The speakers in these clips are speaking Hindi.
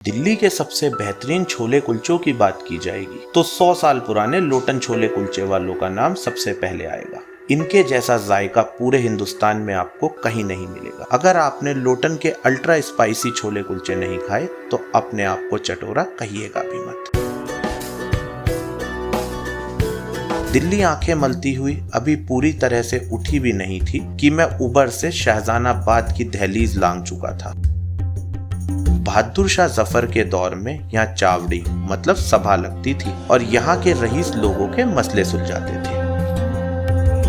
दिल्ली के सबसे बेहतरीन छोले कुलचों की बात की जाएगी तो 100 साल पुराने लोटन छोले कुलचे वालों का नाम सबसे पहले आएगा। इनके जैसा जायका पूरे हिंदुस्तान में आपको कहीं नहीं मिलेगा। अगर आपने लोटन के अल्ट्रा स्पाइसी छोले कुलचे नहीं खाए तो अपने आप को चटोरा कहिएगा भी मत। दिल्ली आंखें मलती हुई अभी पूरी तरह से उठी भी नहीं थी कि मैं उबर से शाहजहानाबाद की दहलीज लांघ चुका था। बहादुर शाह जफर के दौर में यहाँ चावड़ी मतलब सभा लगती थी और यहाँ के रईस लोगों के मसले सुलझाते थे।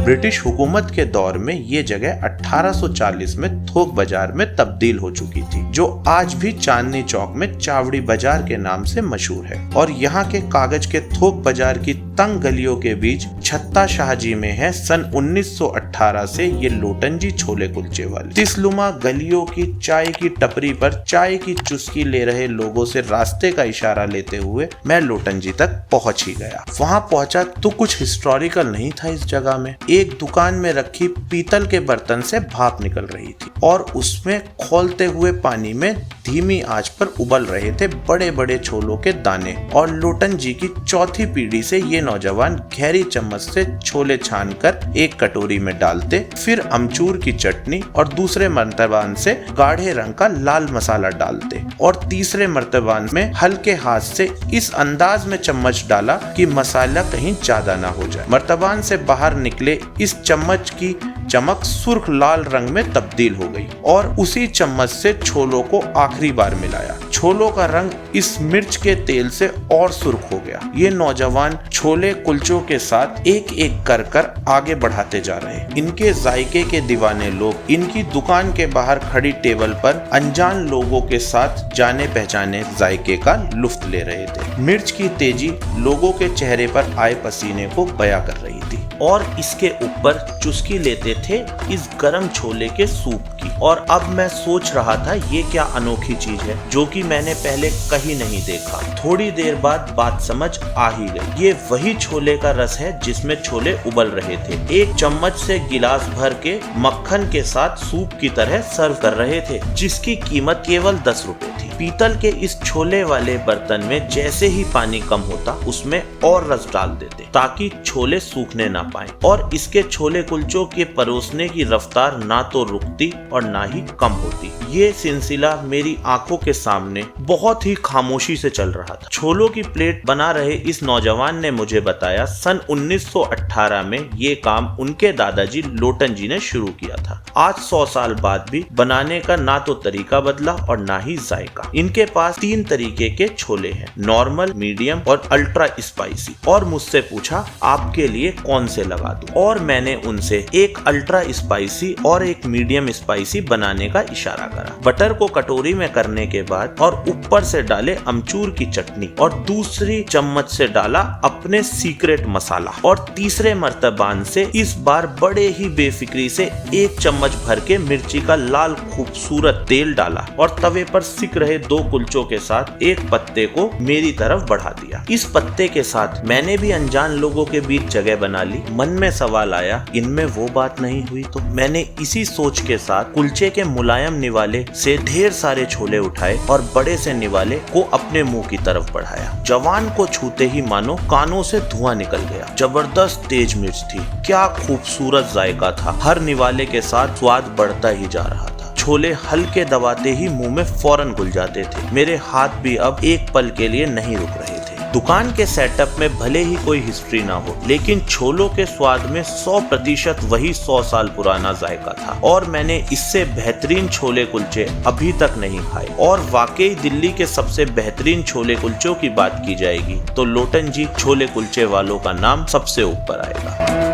ब्रिटिश हुकूमत के दौर में ये जगह 1840 में थोक बाजार में तब्दील हो चुकी थी, जो आज भी चांदनी चौक में चावड़ी बाजार के नाम से मशहूर है। और यहाँ के कागज के थोक बाजार की तंग गलियों के बीच छत्ता शाहजी में है सन 1918 से ये लोटन जी छोले कुलचे वाले। तिसलुमा गलियों की चाय की टपरी पर चाय की चुस्की ले रहे लोगों से रास्ते का इशारा लेते हुए मैं लोटन जी तक पहुंच ही गया। वहां पहुंचा तो कुछ हिस्टोरिकल नहीं था इस जगह में। एक दुकान में रखी पीतल के बर्तन से भाप निकल रही थी और उसमें खौलते हुए पानी में धीमी आंच पर उबल रहे थे बड़े बड़े छोलों के दाने। और लोटन जी की चौथी पीढ़ी से ये नौजवान गहरी चम्मच से छोले छानकर एक कटोरी में डालते, फिर अमचूर की चटनी और दूसरे मर्तबान से गाढ़े रंग का लाल मसाला डालते और तीसरे मर्तबान में हल्के हाथ से इस अंदाज में चम्मच डाला कि मसाला कहीं ज्यादा ना हो जाए। मर्तबान से बाहर निकले इस चम्मच की चमक सुर्ख लाल रंग में तब्दील हो गई और उसी चम्मच से छोलों को आखिरी बार मिलाया। छोलों का रंग इस मिर्च के तेल से और सुर्ख हो गया। ये नौजवान छोले कुलचों के साथ एक एक कर आगे बढ़ाते जा रहे। इनके जायके के दीवाने लोग इनकी दुकान के बाहर खड़ी टेबल पर अनजान लोगों के साथ जाने पहचाने जायके का लुत्फ ले रहे थे। मिर्च की तेजी लोगों के चेहरे पर आए पसीने को बयां कर रही थी और इसके ऊपर चुस्की लेते थे इस गरम छोले के सूप की। और अब मैं सोच रहा था ये क्या अनोखी चीज है जो कि मैंने पहले कहीं नहीं देखा। थोड़ी देर बाद बात समझ आ ही गई। ये वही छोले का रस है जिसमें छोले उबल रहे थे। एक चम्मच से गिलास भर के मक्खन के साथ सूप की तरह सर्व कर रहे थे, जिसकी कीमत केवल 10 रुपए थी। पीतल के इस छोले वाले बर्तन में जैसे ही पानी कम होता उसमें और रस डाल देते ताकि छोले सूखने ना पाए। और इसके छोले कुलचों के परोसने की रफ्तार ना तो रुकती और ना ही कम होती। ये सिलसिला मेरी आंखों के सामने बहुत ही खामोशी से चल रहा था। छोलों की प्लेट बना रहे इस नौजवान ने मुझे बताया सन 1918 में ये काम उनके दादाजी लोटन जी ने शुरू किया था। आज 100 साल बाद भी बनाने का ना तो तरीका बदला और ना ही जायका। इनके पास 3 तरीके के छोले हैं, नॉर्मल, मीडियम और अल्ट्रा स्पाइसी। और मुझसे पूछा आपके लिए कौन से लगा दूं? और मैंने उनसे एक अल्ट्रा स्पाइसी और एक मीडियम स्पाइसी बनाने का इशारा करा। बटर को कटोरी में करने के बाद और ऊपर से डाले अमचूर की चटनी और दूसरी चम्मच से डाला अपने सीक्रेट मसाला और तीसरे मर्तबान से इस बार बड़े ही बेफिक्री से एक चम्मच भर के मिर्ची का लाल खूबसूरत तेल डाला और तवे पर सिक रहे 2 कुलचों के साथ एक पत्ते को मेरी तरफ बढ़ा दिया। इस पत्ते के साथ मैंने भी अनजान लोगों के बीच जगह बना ली। मन में सवाल आया, इनमें वो बात नहीं हुई तो? मैंने इसी सोच के साथ कुलचे के मुलायम निवाले से ढेर सारे छोले उठाए और बड़े से निवाले को अपने मुंह की तरफ बढ़ाया। जवान को छूते ही मानो कानों से धुआं निकल गया। जबरदस्त तेज मिर्च थी, क्या खूबसूरत जायका था। हर निवाले के साथ स्वाद बढ़ता ही जा रहा था। छोले हल्के दबाते ही मुंह में फौरन घुल जाते थे। मेरे हाथ भी अब एक पल के लिए नहीं रुक रहे थे। दुकान के सेटअप में भले ही कोई हिस्ट्री ना हो, लेकिन छोलों के स्वाद में 100% वही 100 साल पुराना जायका था और मैंने इससे बेहतरीन छोले कुलचे अभी तक नहीं खाए। और वाकई दिल्ली के सबसे बेहतरीन छोले कुलचों की बात की जाएगी तो लोटन जी छोले कुलचे वालों का नाम सबसे ऊपर आएगा।